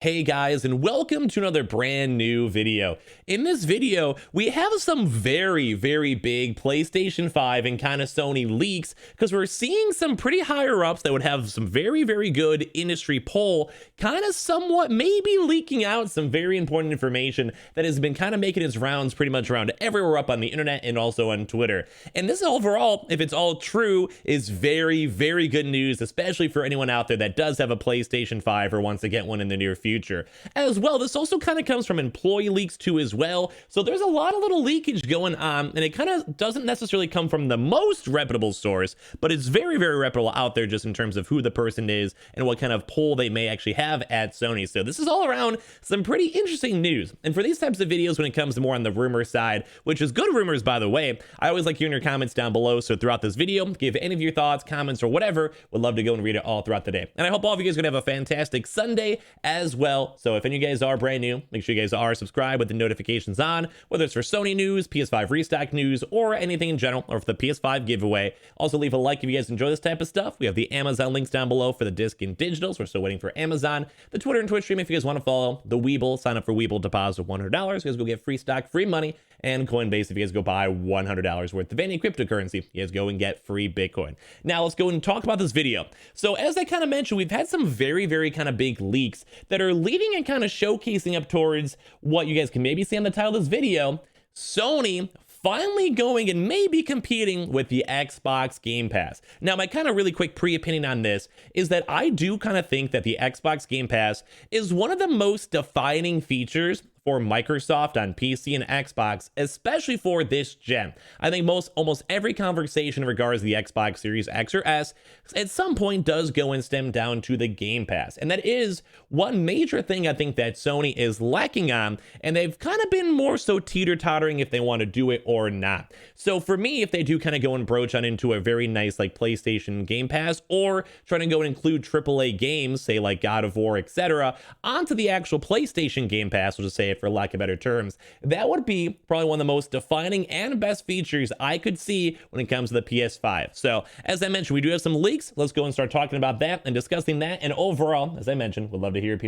Hey guys, and welcome to another brand new video. In this video, we have some very big PlayStation 5 and kind of Sony leaks because we're seeing some pretty higher ups that would have some very good industry poll kind of somewhat maybe leaking out some very important information that has been kind of making its rounds pretty much around everywhere up on the internet and also on Twitter. And this overall, if it's all true, is very good news, especially for anyone out there that does have a PlayStation 5 or wants to get one in the near future. As well, this also kind of comes from employee leaks too as well, so there's a lot of little leakage going on, and it kind of doesn't necessarily come from the most reputable source, but it's very reputable out there just in terms of who the person is and what kind of poll they may actually have at Sony. So this is all around some pretty interesting news. And for these types of videos, when it comes more on the rumor side, which is good rumors by the way, I always like hearing your comments down below. So throughout this video, give any of your thoughts, comments, or whatever. Would love to go and read it all throughout the day. And I hope all of you guys are gonna have a fantastic Sunday as well. So if any of you guys are brand new, make sure you guys are subscribed with the notifications on, whether it's for Sony news, PS5 restock news, or anything in general, or for the PS5 giveaway. Also leave a like if you guys enjoy this type of stuff. We have the Amazon links down below for the disc and digitals. We're still waiting for Amazon. The Twitter and Twitch stream if you guys want to follow. The Weeble, sign up for Weeble, deposit $100. You guys go get free stock, free money, and Coinbase if you guys go buy $100 worth of any cryptocurrency. You guys go and get free Bitcoin. Now let's go and talk about this video. So as I kind of mentioned, we've had some very kind of big leaks that are leading and kind of showcasing up towards what you guys can maybe see on the title of this video. Sony finally going and maybe competing with the Xbox Game Pass. Now, my kind of really quick pre-opinion on this is that I do kind of think that the Xbox Game Pass is one of the most defining features for Microsoft on PC and Xbox, especially for this gen. I think almost every conversation in regards to the Xbox Series X or S at some point does go and stem down to the Game Pass. And that is one major thing I think that Sony is lacking on, and they've kind of been more so teeter-tottering if they want to do it or not. So for me, if they do kind of go and broach on into a very nice like PlayStation Game Pass, or trying to go and include AAA games, say like God of War, etc., onto the actual PlayStation Game Pass, we'll just say for lack of better terms, that would be probably one of the most defining and best features I could see when it comes to the PS5. So as I mentioned, we do have some leaks. Let's go and start talking about that and discussing that. And overall, as I mentioned, would love to hear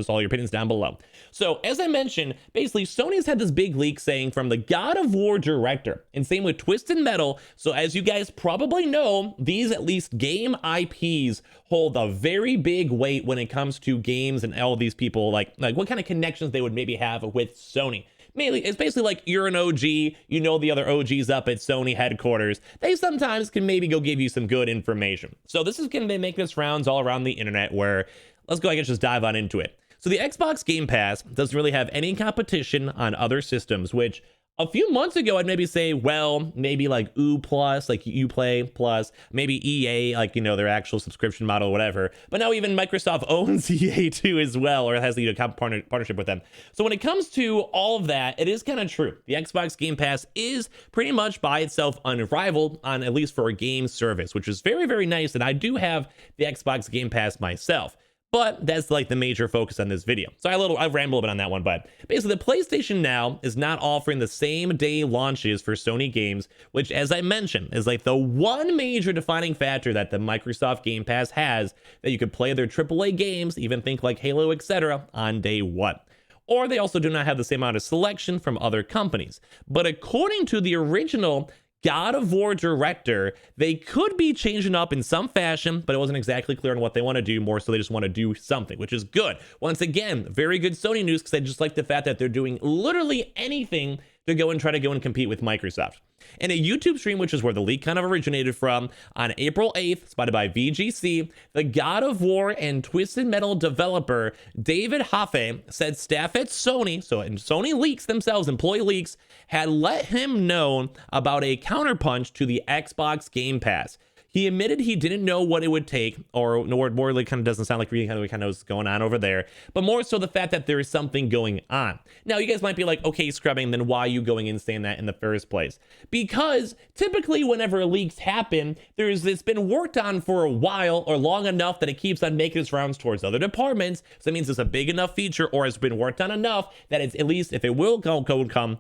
all your opinions down below. So as I mentioned, basically Sony's had this big leak saying from the God of War director, and same with Twisted Metal. So as you guys probably know, these at least game IPs hold a very big weight when it comes to games and all these people like what kind of connections they would maybe have with Sony. Mainly, it's basically like you're an OG, you know the other OGs up at Sony headquarters. They sometimes can maybe go give you some good information. So this is going to make this rounds all around the internet where, let's go, I guess just dive on into it. So the Xbox Game Pass doesn't really have any competition on other systems, which a few months ago, I'd maybe say, well, maybe like Plus, like Uplay Plus, maybe EA, like, you know, their actual subscription model, whatever. But now even Microsoft owns EA too as well, or has a partnership with them. So when it comes to all of that, it is kind of true. The Xbox Game Pass is pretty much by itself unrivaled on at least for a game service, which is very nice. And I do have the Xbox Game Pass myself. But that's like the major focus on this video. So I ramble a bit on that one, but basically the PlayStation Now is not offering the same day launches for Sony games, which as I mentioned is like the one major defining factor that the Microsoft Game Pass has, that you could play their AAA games, even think like Halo, etc., on day one. Or they also do not have the same amount of selection from other companies. But according to the original God of War director, they could be changing up in some fashion, but it wasn't exactly clear on what they want to do, more so they just want to do something, which is good. Once again, very good Sony news, because I just like the fact that they're doing literally anything to go and try to go and compete with Microsoft. In a YouTube stream, which is where the leak kind of originated from, on April 8th, spotted by VGC, the God of War and Twisted Metal developer David Haffe said staff at Sony, so in Sony leaks themselves, employee leaks, had let him know about a counterpunch to the Xbox Game Pass. He admitted he didn't know what it would take, or more like kind of doesn't sound like really kind of knows what's going on over there, but more so the fact that there is something going on. Now, you guys might be like, okay, scrubbing, then why are you going and saying that in the first place? Because typically whenever leaks happen, it's been worked on for a while or long enough that it keeps on making its rounds towards other departments. So that means it's a big enough feature or has been worked on enough that it's at least, if it will come,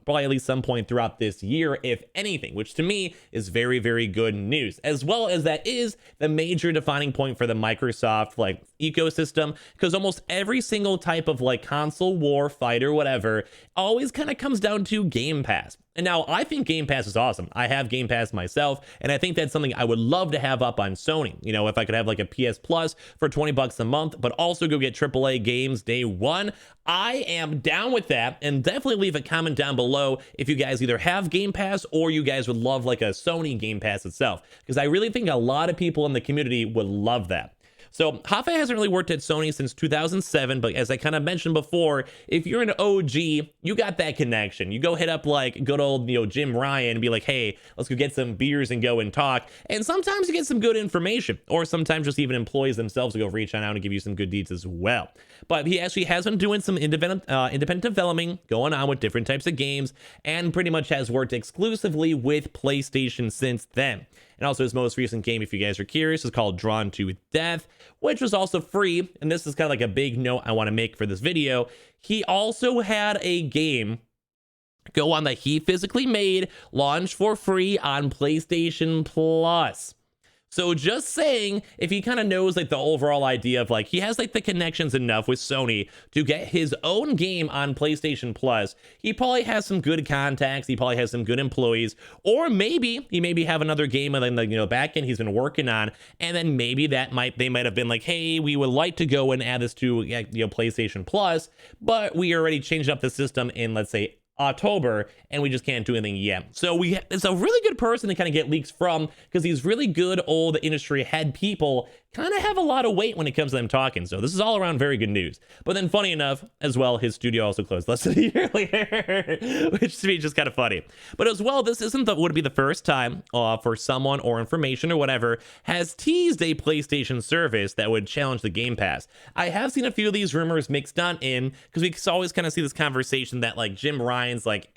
probably at least some point throughout this year, if anything, which to me is very good news, as well as that is the major defining point for the Microsoft like ecosystem, because almost every single type of like console war, fighter, whatever, always kind of comes down to Game Pass. And now I think Game Pass is awesome. I have Game Pass myself, and I think that's something I would love to have up on Sony. You know, if I could have like a PS Plus for 20 bucks a month, but also go get AAA games day one, I am down with that. And definitely leave a comment down below if you guys either have Game Pass or you guys would love like a Sony Game Pass itself, because I really think a lot of people in the community would love that. So Hafe hasn't really worked at Sony since 2007, but as I kind of mentioned before, if you're an OG, you got that connection. You go hit up like good old, you know, Jim Ryan and be like, hey, let's go get some beers and go and talk. And sometimes you get some good information, or sometimes just even employees themselves will go reach out and give you some good deeds as well. But he actually has been doing some independent development going on with different types of games, and pretty much has worked exclusively with PlayStation since then. And also his most recent game, if you guys are curious, is called Drawn to Death, which was also free. And this is kind of like a big note I want to make for this video. He also had a game go on that he physically made, launch for free on PlayStation Plus. So just saying, if he kind of knows like the overall idea of like, he has like the connections enough with Sony to get his own game on PlayStation Plus, he probably has some good contacts, he probably has some good employees, or maybe he maybe have another game in the, you know, back end he's been working on, and then maybe they might have been like, hey, we would like to go and add this to, you know, PlayStation Plus, but we already changed up the system in, let's say, October, and we just can't do anything yet. So it's a really good person to kind of get leaks from, because these really good old industry head people kind of have a lot of weight when it comes to them talking. So this is all around very good news. But then funny enough as well, his studio also closed less than a year later, which to me is just kind of funny. But as well, this would be the first time for someone or information or whatever has teased a PlayStation service that would challenge the Game Pass. I have seen a few of these rumors mixed on in, because we always kind of see this conversation that like Jim Ryan's like,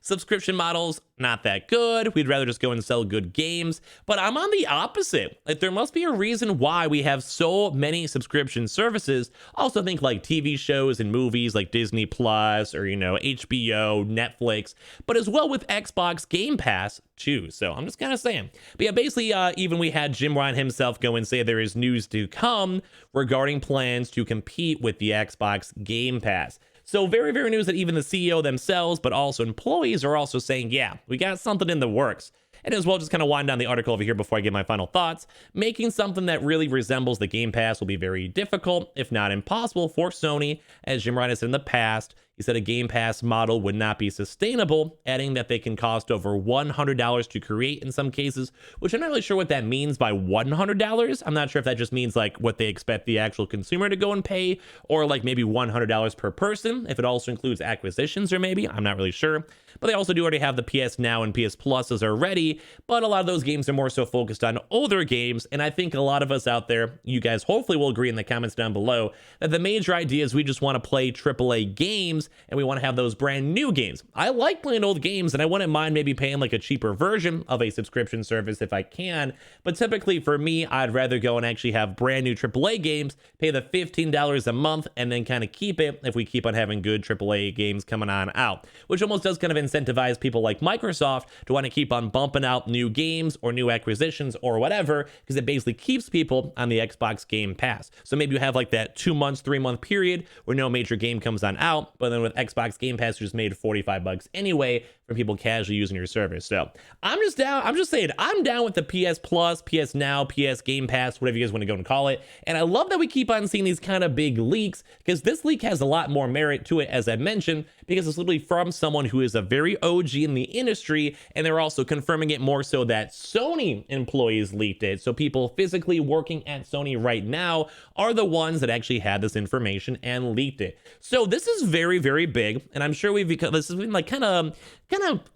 subscription models, not that good. We'd rather just go and sell good games. But I'm on the opposite. Like, there must be a reason why we have so many subscription services. Also think like TV shows and movies like Disney Plus or, you know, HBO, Netflix, but as well with Xbox Game Pass too. So I'm just kind of saying. But yeah, basically, even we had Jim Ryan himself go and say there is news to come regarding plans to compete with the Xbox Game Pass. So very, very news that even the CEO themselves, but also employees are also saying, yeah, we got something in the works. And as well, just kind of wind down the article over here before I give my final thoughts. Making something that really resembles the Game Pass will be very difficult, if not impossible, for Sony. As Jim Ryan has said in the past, he said a Game Pass model would not be sustainable, adding that they can cost over $100 to create in some cases, which I'm not really sure what that means by $100. I'm not sure if that just means like what they expect the actual consumer to go and pay, or like maybe $100 per person, if it also includes acquisitions, or maybe, I'm not really sure. But they also do already have the PS Now and PS Pluses already, but a lot of those games are more so focused on older games, and I think a lot of us out there, you guys hopefully will agree in the comments down below, that the major idea is we just want to play AAA games, and we want to have those brand new games. I like playing old games, and I wouldn't mind maybe paying like a cheaper version of a subscription service if I can, but typically for me, I'd rather go and actually have brand new AAA games, pay the $15 a month, and then kind of keep it if we keep on having good AAA games coming on out, which almost does kind of incentivize people like Microsoft to want to keep on bumping out new games or new acquisitions or whatever, because it basically keeps people on the Xbox Game Pass. So maybe you have like that 2 months, 3 month period where no major game comes on out, but then with Xbox Game Pass, you just made 45 bucks anyway for people casually using your service. So I'm just down. I'm just saying I'm down with the PS Plus, PS Now, PS Game Pass, whatever you guys want to go and call it. And I love that we keep on seeing these kind of big leaks, because this leak has a lot more merit to it, as I mentioned, because it's literally from someone who is a very OG in the industry, and they're also confirming it more so that Sony employees leaked it. So people physically working at Sony right now are the ones that actually had this information and leaked it. So this is very, very big, and I'm sure this has been like kind of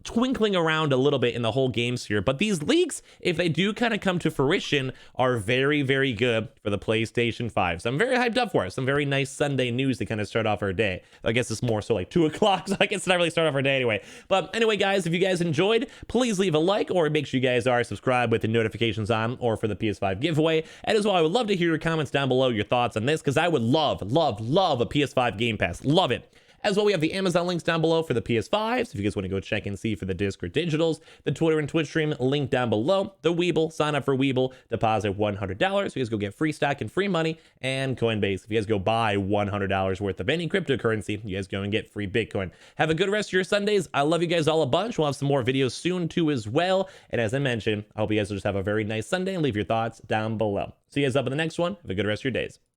twinkling around a little bit in the whole game sphere. But these leaks, if they do kind of come to fruition, are very, very good for the PlayStation 5. So I'm very hyped up for it. Some very nice Sunday news to kind of start off our day. I guess it's more so like 2 o'clock, so I guess it's not really start off our day anyway. But anyway, guys, if you guys enjoyed, please leave a like, or make sure you guys are subscribed with the notifications on, or for the PS5 giveaway. And as well, I would love to hear your comments down below, your thoughts on this, because I would love a PS5 Game Pass. Love it. As well, we have the Amazon links down below for the PS5s. If you guys want to go check and see for the disc or digitals, the Twitter and Twitch stream link down below. The Weeble, sign up for Weeble, deposit $100. You guys go get free stock and free money. And Coinbase, if you guys go buy $100 worth of any cryptocurrency, you guys go and get free Bitcoin. Have a good rest of your Sundays. I love you guys all a bunch. We'll have some more videos soon too as well. And as I mentioned, I hope you guys will just have a very nice Sunday and leave your thoughts down below. See you guys up in the next one. Have a good rest of your days.